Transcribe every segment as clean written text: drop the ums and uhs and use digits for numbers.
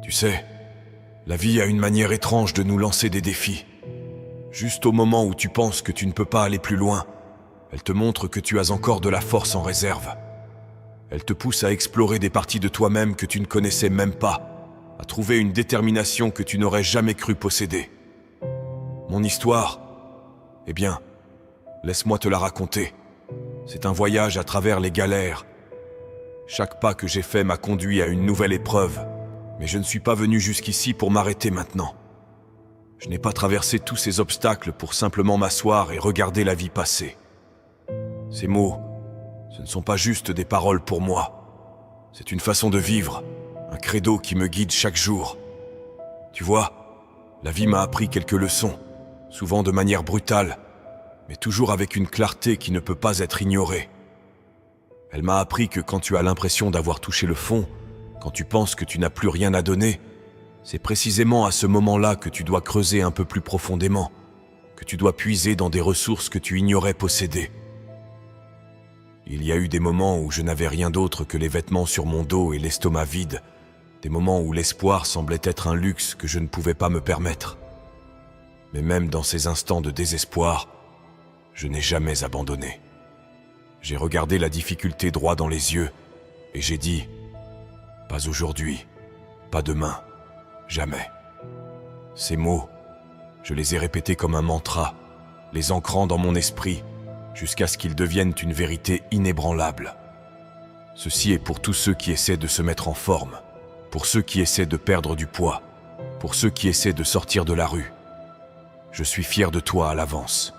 Tu sais, la vie a une manière étrange de nous lancer des défis. Juste au moment où tu penses que tu ne peux pas aller plus loin, elle te montre que tu as encore de la force en réserve. Elle te pousse à explorer des parties de toi-même que tu ne connaissais même pas, à trouver une détermination que tu n'aurais jamais cru posséder. Mon histoire, eh bien, laisse-moi te la raconter. C'est un voyage à travers les galères. Chaque pas que j'ai fait m'a conduit à une nouvelle épreuve, mais je ne suis pas venu jusqu'ici pour m'arrêter maintenant. Je n'ai pas traversé tous ces obstacles pour simplement m'asseoir et regarder la vie passer. Ces mots, ce ne sont pas juste des paroles pour moi. C'est une façon de vivre, un credo qui me guide chaque jour. Tu vois, la vie m'a appris quelques leçons, souvent de manière brutale, mais toujours avec une clarté qui ne peut pas être ignorée. Elle m'a appris que quand tu as l'impression d'avoir touché le fond, quand tu penses que tu n'as plus rien à donner, c'est précisément à ce moment-là que tu dois creuser un peu plus profondément, que tu dois puiser dans des ressources que tu ignorais posséder. Il y a eu des moments où je n'avais rien d'autre que les vêtements sur mon dos et l'estomac vide, des moments où l'espoir semblait être un luxe que je ne pouvais pas me permettre. Mais même dans ces instants de désespoir, je n'ai jamais abandonné. J'ai regardé la difficulté droit dans les yeux et j'ai dit « Pas aujourd'hui, pas demain, jamais ». Ces mots, je les ai répétés comme un mantra, les ancrant dans mon esprit, jusqu'à ce qu'ils deviennent une vérité inébranlable. Ceci est pour tous ceux qui essaient de se mettre en forme, pour ceux qui essaient de perdre du poids, pour ceux qui essaient de sortir de la rue. Je suis fier de toi à l'avance.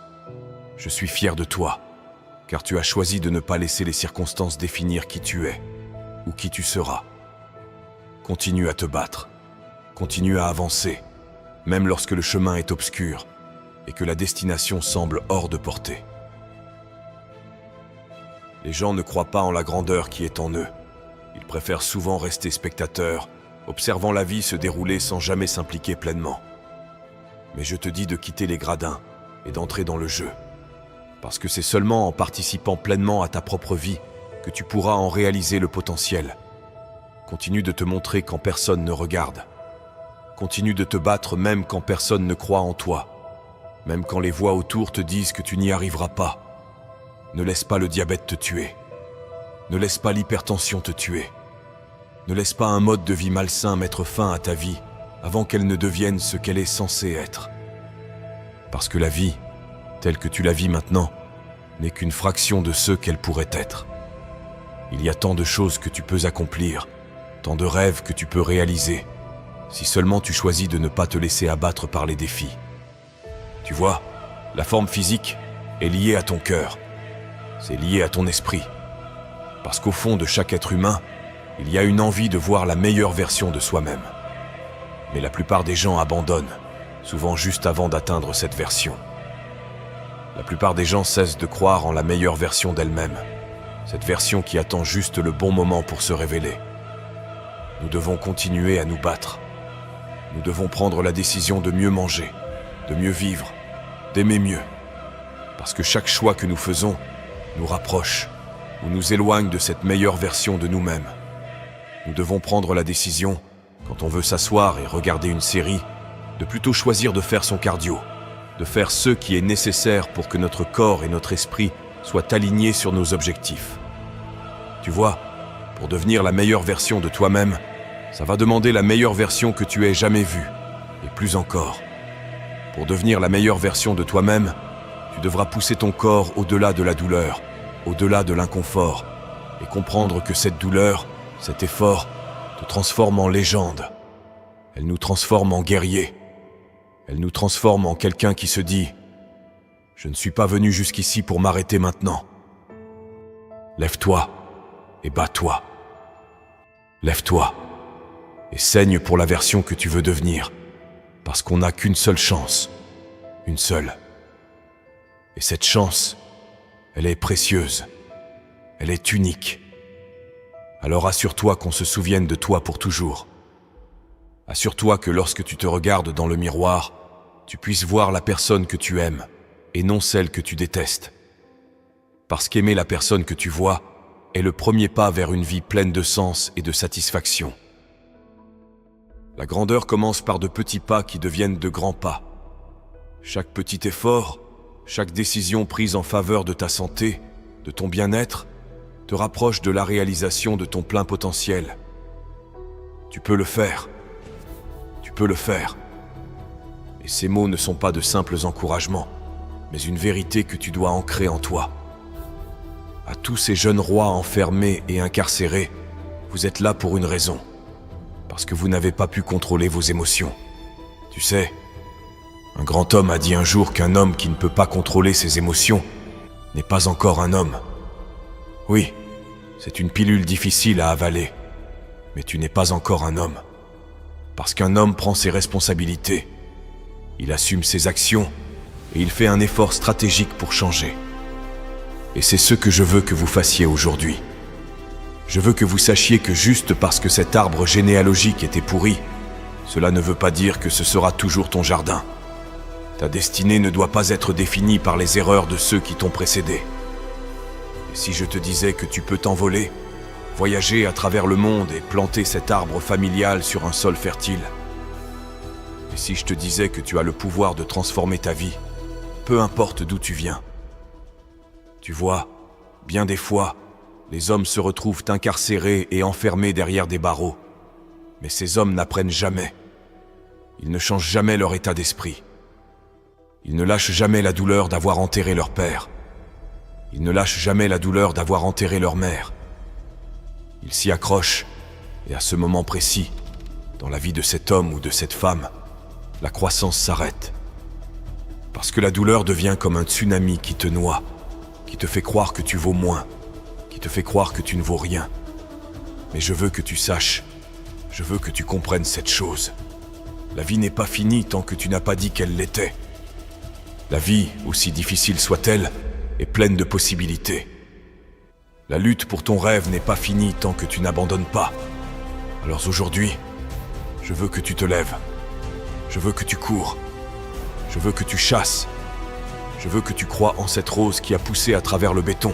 Je suis fier de toi, car tu as choisi de ne pas laisser les circonstances définir qui tu es ou qui tu seras. Continue à te battre, continue à avancer, même lorsque le chemin est obscur et que la destination semble hors de portée. Les gens ne croient pas en la grandeur qui est en eux. Ils préfèrent souvent rester spectateurs, observant la vie se dérouler sans jamais s'impliquer pleinement. Mais je te dis de quitter les gradins et d'entrer dans le jeu. Parce que c'est seulement en participant pleinement à ta propre vie que tu pourras en réaliser le potentiel. Continue de te montrer quand personne ne regarde. Continue de te battre même quand personne ne croit en toi. Même quand les voix autour te disent que tu n'y arriveras pas. Ne laisse pas le diabète te tuer. Ne laisse pas l'hypertension te tuer. Ne laisse pas un mode de vie malsain mettre fin à ta vie avant qu'elle ne devienne ce qu'elle est censée être. Parce que la vie, telle que tu la vis maintenant, n'est qu'une fraction de ce qu'elle pourrait être. Il y a tant de choses que tu peux accomplir, tant de rêves que tu peux réaliser, si seulement tu choisis de ne pas te laisser abattre par les défis. Tu vois, la forme physique est liée à ton cœur, c'est lié à ton esprit. Parce qu'au fond de chaque être humain, il y a une envie de voir la meilleure version de soi-même. Mais la plupart des gens abandonnent, souvent juste avant d'atteindre cette version. La plupart des gens cessent de croire en la meilleure version d'elles-mêmes, cette version qui attend juste le bon moment pour se révéler. Nous devons continuer à nous battre. Nous devons prendre la décision de mieux manger, de mieux vivre, d'aimer mieux. Parce que chaque choix que nous faisons nous rapproche ou nous éloigne de cette meilleure version de nous-mêmes. Nous devons prendre la décision, quand on veut s'asseoir et regarder une série, de plutôt choisir de faire son cardio, de faire ce qui est nécessaire pour que notre corps et notre esprit soient alignés sur nos objectifs. Tu vois, pour devenir la meilleure version de toi-même, ça va demander la meilleure version que tu aies jamais vue, et plus encore. Pour devenir la meilleure version de toi-même, tu devras pousser ton corps au-delà de la douleur, au-delà de l'inconfort, et comprendre que cette douleur, cet effort, te transforme en légende. Elle nous transforme en guerrier. Elle nous transforme en quelqu'un qui se dit « Je ne suis pas venu jusqu'ici pour m'arrêter maintenant. » Lève-toi et bats-toi. Lève-toi et saigne pour la version que tu veux devenir, parce qu'on n'a qu'une seule chance, une seule. Et cette chance, elle est précieuse, elle est unique. Alors assure-toi qu'on se souvienne de toi pour toujours. Assure-toi que lorsque tu te regardes dans le miroir, tu puisses voir la personne que tu aimes et non celle que tu détestes. Parce qu'aimer la personne que tu vois est le premier pas vers une vie pleine de sens et de satisfaction. La grandeur commence par de petits pas qui deviennent de grands pas. Chaque petit effort, chaque décision prise en faveur de ta santé, de ton bien-être, te rapproche de la réalisation de ton plein potentiel. Tu peux le faire. Tu peux le faire. Et ces mots ne sont pas de simples encouragements, mais une vérité que tu dois ancrer en toi. À tous ces jeunes rois enfermés et incarcérés, vous êtes là pour une raison. Parce que vous n'avez pas pu contrôler vos émotions. Tu sais, un grand homme a dit un jour qu'un homme qui ne peut pas contrôler ses émotions n'est pas encore un homme. Oui, c'est une pilule difficile à avaler, mais tu n'es pas encore un homme. Parce qu'un homme prend ses responsabilités, il assume ses actions et il fait un effort stratégique pour changer. Et c'est ce que je veux que vous fassiez aujourd'hui. Je veux que vous sachiez que juste parce que cet arbre généalogique était pourri, cela ne veut pas dire que ce sera toujours ton jardin. Ta destinée ne doit pas être définie par les erreurs de ceux qui t'ont précédé. Et si je te disais que tu peux t'envoler, voyager à travers le monde et planter cet arbre familial sur un sol fertile? Et si je te disais que tu as le pouvoir de transformer ta vie, peu importe d'où tu viens? Tu vois, bien des fois, les hommes se retrouvent incarcérés et enfermés derrière des barreaux. Mais ces hommes n'apprennent jamais. Ils ne changent jamais leur état d'esprit. Ils ne lâchent jamais la douleur d'avoir enterré leur père. Ils ne lâchent jamais la douleur d'avoir enterré leur mère. Ils s'y accrochent, et à ce moment précis, dans la vie de cet homme ou de cette femme, la croissance s'arrête. Parce que la douleur devient comme un tsunami qui te noie, qui te fait croire que tu vaux moins, qui te fait croire que tu ne vaux rien. Mais je veux que tu saches, je veux que tu comprennes cette chose. La vie n'est pas finie tant que tu n'as pas dit qu'elle l'était. La vie, aussi difficile soit-elle, est pleine de possibilités. La lutte pour ton rêve n'est pas finie tant que tu n'abandonnes pas. Alors aujourd'hui, je veux que tu te lèves. Je veux que tu cours. Je veux que tu chasses. Je veux que tu crois en cette rose qui a poussé à travers le béton.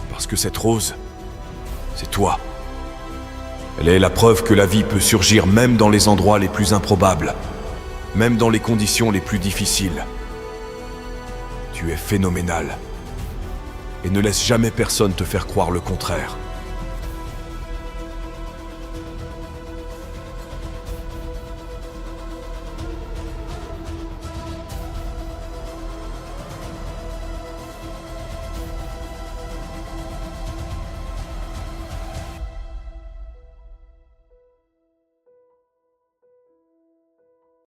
Parce que cette rose, c'est toi. Elle est la preuve que la vie peut surgir même dans les endroits les plus improbables, même dans les conditions les plus difficiles. Tu es phénoménal. Et ne laisse jamais personne te faire croire le contraire.